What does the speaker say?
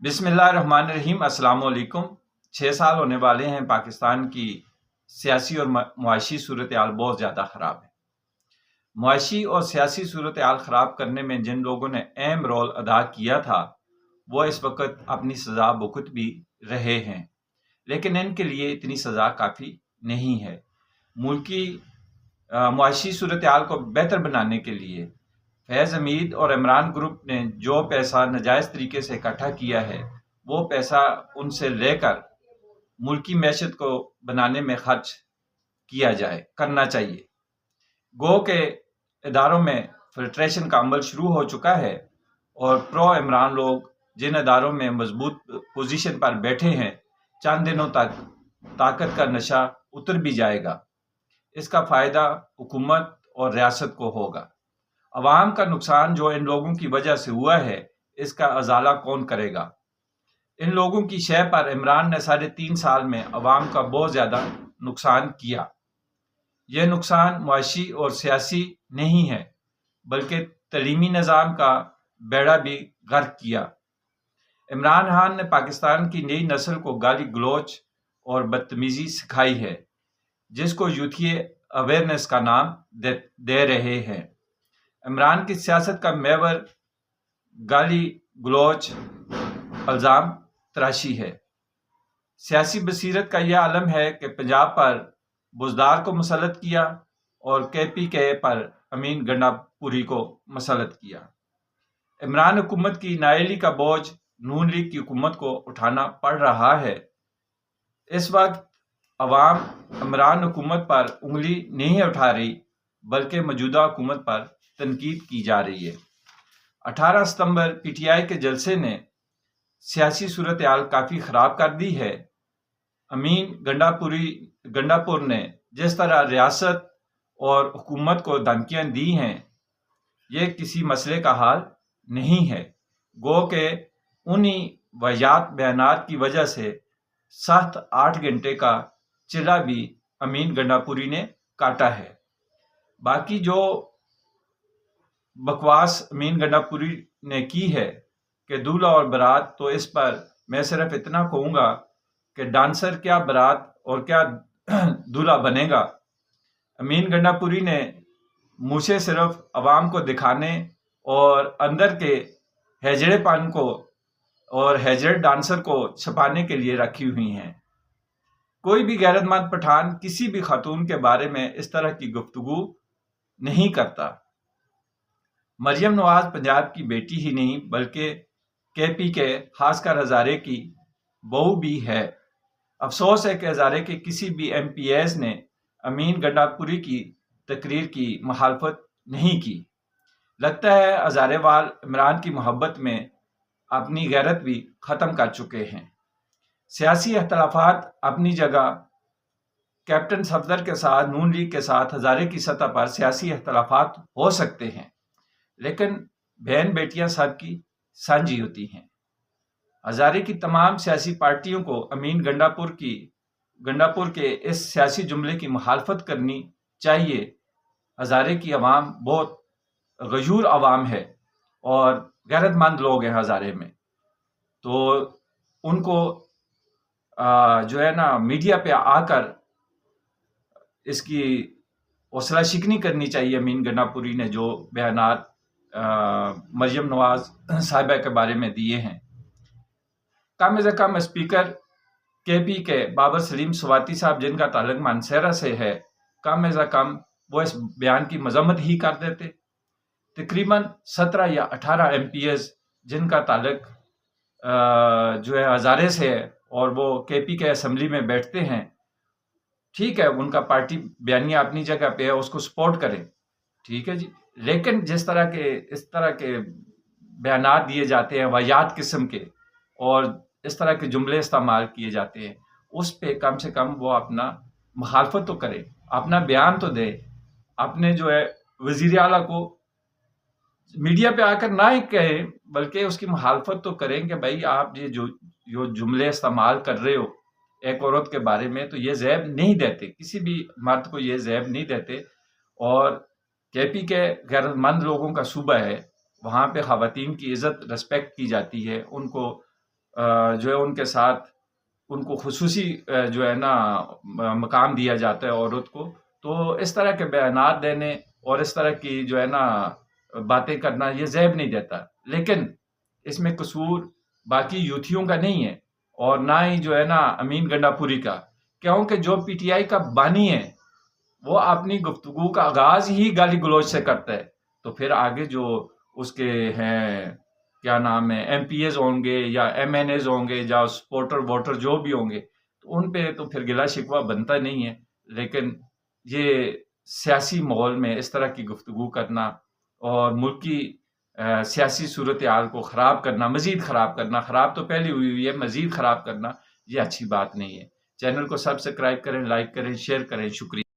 بسم اللہ الرحمن الرحیم۔ السلام علیکم۔ 6 سال ہونے والے ہیں پاکستان کی سیاسی اور معاشی صورتحال بہت زیادہ خراب ہے۔ معاشی اور سیاسی صورتحال خراب کرنے میں جن لوگوں نے اہم رول ادا کیا تھا وہ اس وقت اپنی سزا بھگت بھی رہے ہیں، لیکن ان کے لیے اتنی سزا کافی نہیں ہے۔ ملکی معاشی صورتحال کو بہتر بنانے کے لیے فیض حمید اور عمران گروپ نے جو پیسہ ناجائز طریقے سے اکٹھا کیا ہے وہ پیسہ ان سے لے کر ملکی معیشت کو بنانے میں خرچ کرنا چاہیے۔ گو کے اداروں میں فلٹریشن کا عمل شروع ہو چکا ہے اور پرو عمران لوگ جن اداروں میں مضبوط پوزیشن پر بیٹھے ہیں چند دنوں تک طاقت کا نشہ اتر بھی جائے گا۔ اس کا فائدہ حکومت اور ریاست کو ہوگا۔ عوام کا نقصان جو ان لوگوں کی وجہ سے ہوا ہے اس کا ازالہ کون کرے گا؟ ان لوگوں کی شے پر عمران نے 3.5 سال میں عوام کا بہت زیادہ نقصان کیا۔ یہ نقصان معاشی اور سیاسی نہیں ہے بلکہ تعلیمی نظام کا بیڑا بھی غرق کیا۔ عمران خان نے پاکستان کی نئی نسل کو گالی گلوچ اور بدتمیزی سکھائی ہے جس کو یوتھی اویئرنیس کا نام دے رہے ہیں۔ عمران کی سیاست کا محور گالی گلوچ الزام تراشی ہے۔ سیاسی بصیرت کا یہ عالم ہے کہ پنجاب پر بزدار کو مسلط کیا اور KPK پر امین گنڈا پوری کو مسلط کیا۔ عمران حکومت کی نااہلی کا بوجھ نون لیگ کی حکومت کو اٹھانا پڑ رہا ہے۔ اس وقت عوام عمران حکومت پر انگلی نہیں اٹھا رہی بلکہ موجودہ حکومت پر تنقید کی جا رہی ہے۔ 18 ستمبر PTI کے جلسے نے سیاسی صورتحال کافی خراب کر دی ہے۔ امین گنڈا پور نے جس طرح ریاست اور حکومت کو دھمکیاں دی ہیں یہ کسی مسئلے کا حل نہیں ہے۔ گو کہ انہی واہیات بیانات کی وجہ سے 7-8 گھنٹے کا چلہ بھی امین گنڈا پوری نے کاٹا ہے۔ باقی جو بکواس امین گنڈا پوری نے کی ہے کہ دولہا اور برات، تو اس پر میں صرف اتنا کہوں گا کہ ڈانسر کیا برات اور کیا دولہا بنے گا۔ امین گنڈا پوری نے منہ سے صرف عوام کو دکھانے اور اندر کے ہیجڑے پن کو اور ہیجڑ ڈانسر کو چھپانے کے لیے رکھی ہوئی ہیں۔ کوئی بھی غیرت مند پٹھان کسی بھی خاتون کے بارے میں اس طرح کی گفتگو نہیں کرتا۔ مریم نواز پنجاب کی بیٹی ہی نہیں بلکہ KPK خاص کر ہزارے کی بہو بھی ہے۔ افسوس ہے کہ ہزارے کے کسی بھی MPs نے امین گنڈا پوری کی تقریر کی مخالفت نہیں کی۔ لگتا ہے ہزارے وال عمران کی محبت میں اپنی غیرت بھی ختم کر چکے ہیں۔ سیاسی اختلافات اپنی جگہ، کیپٹن صفدر کے ساتھ نون لیگ کے ساتھ ہزارے کی سطح پر سیاسی اختلافات ہو سکتے ہیں لیکن بہن بیٹیاں سب کی سانجھی ہوتی ہیں۔ ہزارے کی تمام سیاسی پارٹیوں کو امین گنڈا پور کے اس سیاسی جملے کی مخالفت کرنی چاہیے۔ ہزارے کی عوام بہت غیور عوام ہے اور غیرت مند لوگ ہیں ہزارے میں، تو ان کو جو ہے نا میڈیا پہ آ کر اس کی حوصلہ شکنی کرنی چاہیے۔ امین گنڈا پوری نے جو بیانات مریم نواز صاحبہ کے بارے میں دیے ہیں، کم از کم اسپیکر KPK بابر سلیم سواتی صاحب جن کا تعلق مانسہرہ سے ہے، کم از کم وہ اس بیان کی مذمت ہی کر دیتے۔ تقریباً 17 یا 18 MPs جن کا تعلق جو ہے ہزارے سے ہے اور وہ KPK اسمبلی میں بیٹھتے ہیں، ٹھیک ہے ان کا پارٹی بیانیہ اپنی جگہ پہ ہے، اس کو سپورٹ کریں، ٹھیک ہے جی، لیکن اس طرح کے بیانات دیے جاتے ہیں واہیات قسم کے اور اس طرح کے جملے استعمال کیے جاتے ہیں، اس پہ کم سے کم وہ اپنا مخالفت تو کرے، اپنا بیان تو دے، اپنے جو ہے وزیر اعلیٰ کو میڈیا پہ آ کر نہ ہی کہیں بلکہ اس کی مخالفت تو کریں کہ بھائی آپ یہ جو جملے استعمال کر رہے ہو ایک عورت کے بارے میں تو یہ زیب نہیں دیتے، کسی بھی مرد کو یہ زیب نہیں دیتے۔ اور KPK غیرت مند لوگوں کا صوبہ ہے، وہاں پہ خواتین کی عزت رسپیکٹ کی جاتی ہے، ان کو جو ہے ان کے ساتھ ان کو خصوصی جو ہے نا مقام دیا جاتا ہے عورت کو، تو اس طرح کے بیانات دینے اور اس طرح کی جو ہے نا باتیں کرنا یہ زیب نہیں دیتا، لیکن اس میں قصور باقی یوتھیوں کا نہیں ہے اور نہ ہی جو ہے نا امین گنڈا پوری کا، کیونکہ جو پی ٹی آئی کا بانی ہے وہ اپنی گفتگو کا آغاز ہی گالی گلوچ سے کرتا ہے، تو پھر آگے جو اس کے ہیں کیا نام ہے ایم پی ایز ہوں گے یا ایم این ایز ہوں گے یا سپورٹر ووٹر جو بھی ہوں گے، تو ان پہ تو پھر گلا شکوہ بنتا نہیں ہے، لیکن یہ سیاسی ماحول میں اس طرح کی گفتگو کرنا اور ملک کی سیاسی صورتحال کو خراب کرنا، مزید خراب کرنا، خراب تو پہلے ہوئی ہے، مزید خراب کرنا یہ اچھی بات نہیں ہے۔ چینل کو سبسکرائب کریں، لائک کریں، شیئر کریں، شکریہ۔